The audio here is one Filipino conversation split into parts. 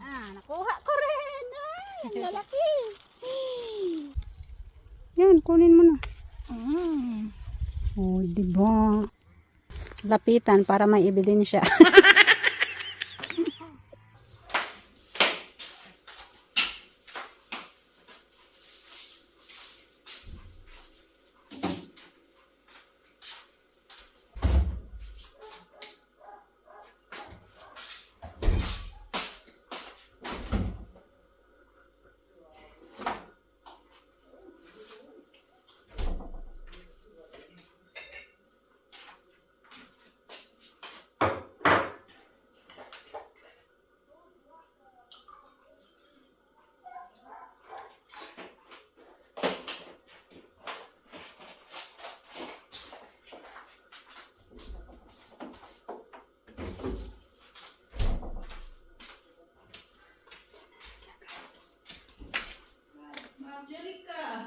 Nakuha ko rin. Ay, ang lalaki. Yan, kunin mo na. Mm. Oh, diba? Lapitan para may ebidensya.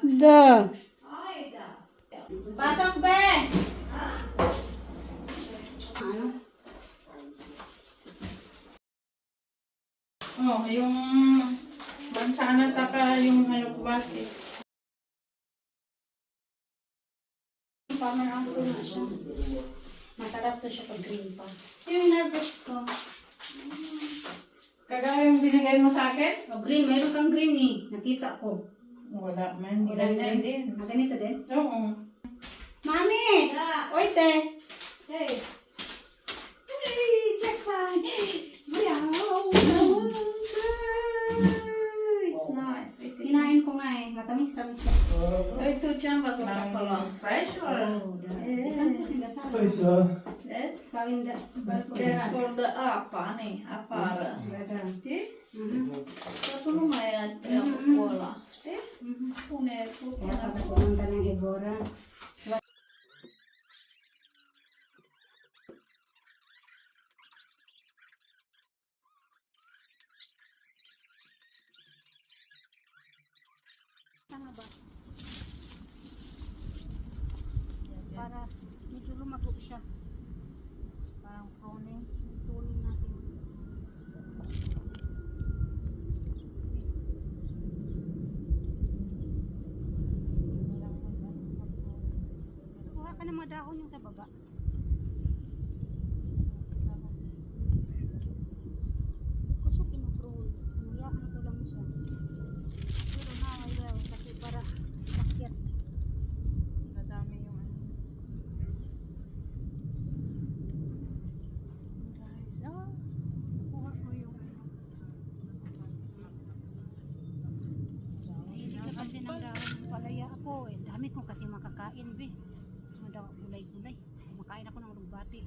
Da. Pasok, be! Ano? Oh, yung mansana saka yung halukbati. Farmer apple na siya. Masarap to siya pag green pa. Yung in-harvest ko. Kagaya yung binigay mo sa akin? Oh, green. Mayroon kang green eh. Nakita ko. Wala man. Wala Ganyan din. Ganito din? Oo. Mami! Oy, te! Hey! Hey! Check my... Wow! It's nice. Kinain ko nga eh. Matamis-tamis siya. Ito chamba sa pala. Fresh or? That's Sawin da. for the apa nih. Apara. Okay? Kaso lumayan yung bola. Okay? Puner. Kaya pag pumunta ng Ebora. Tama ba? Para medyo lumago siya. Parang pruning. Tuning natin. Kuha ka ng mga dahon yung sa baba. Ko siya pinuprune. Niyaan ko lang siya. Pero ayaw kasi para makyat. Madami yung ano. Guys, oh. Kuha ko yung hindi ka kasi ng dahon ng palaya ako eh. Dami ko kasi makakain be. Mga gulay-gulay. Makain ako ng lugbati.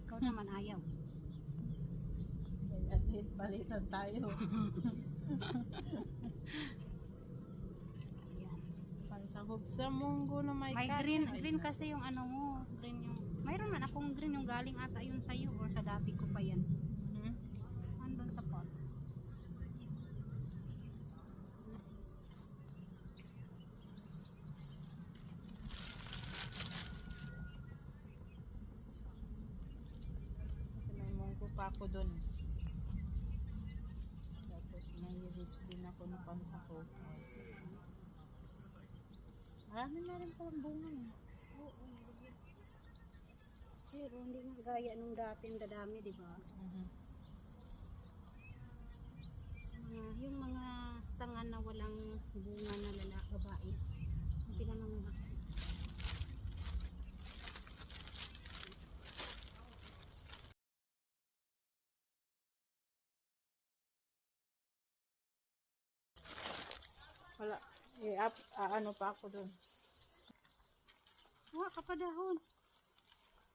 Ikaw naman ayaw. At least balikan tayo. Ayan. Pansahog sa munggo na may May kanin. green kasi yung ano mo. Green yung, mayroon man akong green yung galing ata yun sa'yo or sa dati ko pa yan. Mhm. Andun sa pot. Kasi may munggo pa ako dun. Tapos may rich din ako na pansahog. Marami na rin palang bunga eh. Pero hindi nga gaya nung dating dadami, di ba? Yung mga sanga na walang bunga na lalaki, babae. Hindi naman mga. Wala. Ano pa ako dun. Kuha ka pa dahon.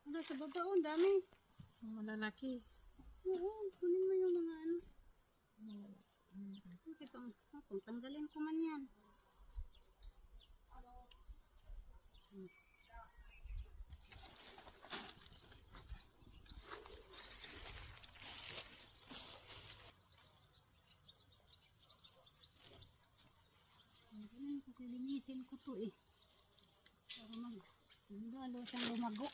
Wala sa baba, oh, ang dami. Malalaki. Oo, kunin mo yung mga ano. Kung tanggalin ko man yan. Kasi linisin ko to eh. Para lalo siyang lumago.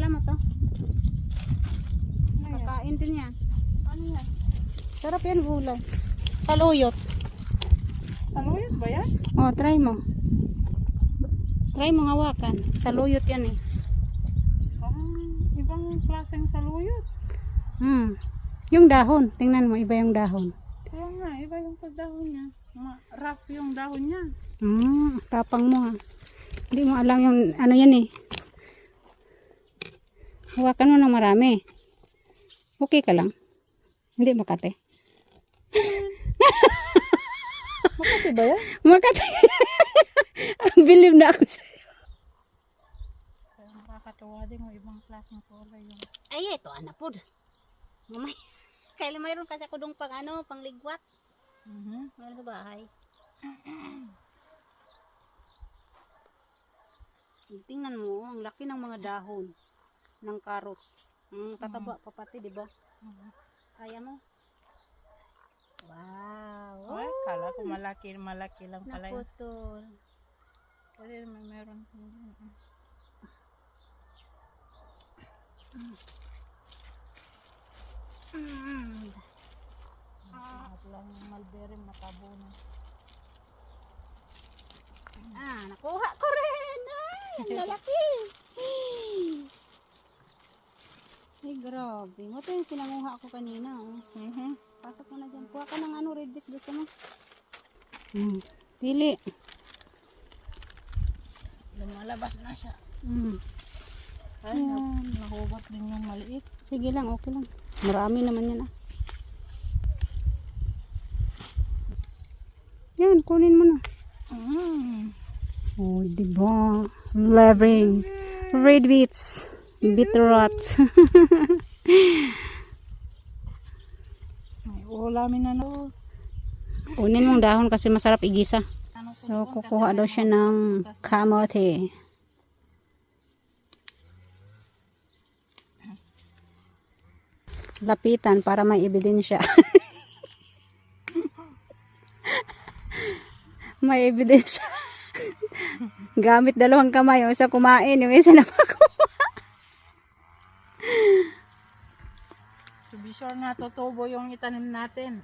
Tira mo to. Ano yan? Kakain din yan. Ano yan? Sarap yan gulay. Saluyot. Saluyot ba yan? Oh, try mo. Try mo hawakan. Saluyot yan eh. Ibang klaseng saluyot. Yung dahon. Tingnan mo, iba yung dahon. Kaya nga, iba yung pagdahon niya. Rough yung dahon niya. Tapang mo ha. Hindi mo alam yung ano yan eh. Hawakan mo ng marami. Okay ka lang. Hindi Makati. Makati ba yan? Makati. Believe na ako sa'yo. Kaya nakakatawa din mo, ibang klaseng kulay yung... Ay, ito anapod. Mamay. Kailan mayroon kasi ako dong pangligwat. Mayroon sa bahay. Tingnan mo, ang laki ng mga dahon ng carrots. Tataba pa pati, di ba? Kaya mo? Wow! Ay, kala ko malaki lang pala yun. Naputol. Kasi meron. At lang yung mulberry matabunan. Nakuha ko rin. Ay, ang lalaki. Ay, grabe. Ito yung pinanguha ko kanina. Oh. Pasok mo na dyan. Kuha ka ng red beets. Gusto mo? Pili. Lumalabas na siya. Ay, Yan. nahubot din yung maliit. Sige lang, okay lang. Marami naman yan ah. Yan, kunin mo na. Oh, diba? Loving. Red beets. Beetroot. May ulamin na no. Kunin mong dahon kasi masarap igisa. So, kukuha daw siya ng kamote. Lapitan para may ebidensya. May ebidensya. Gamit dalawang kamay. Yung isa kumain, yung isa napakuha. To be sure na tutubo yung itanim natin.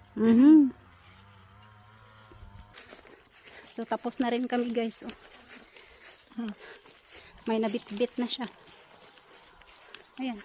So, tapos na rin kami guys. Oh. May nabit-bit na siya. Ayan.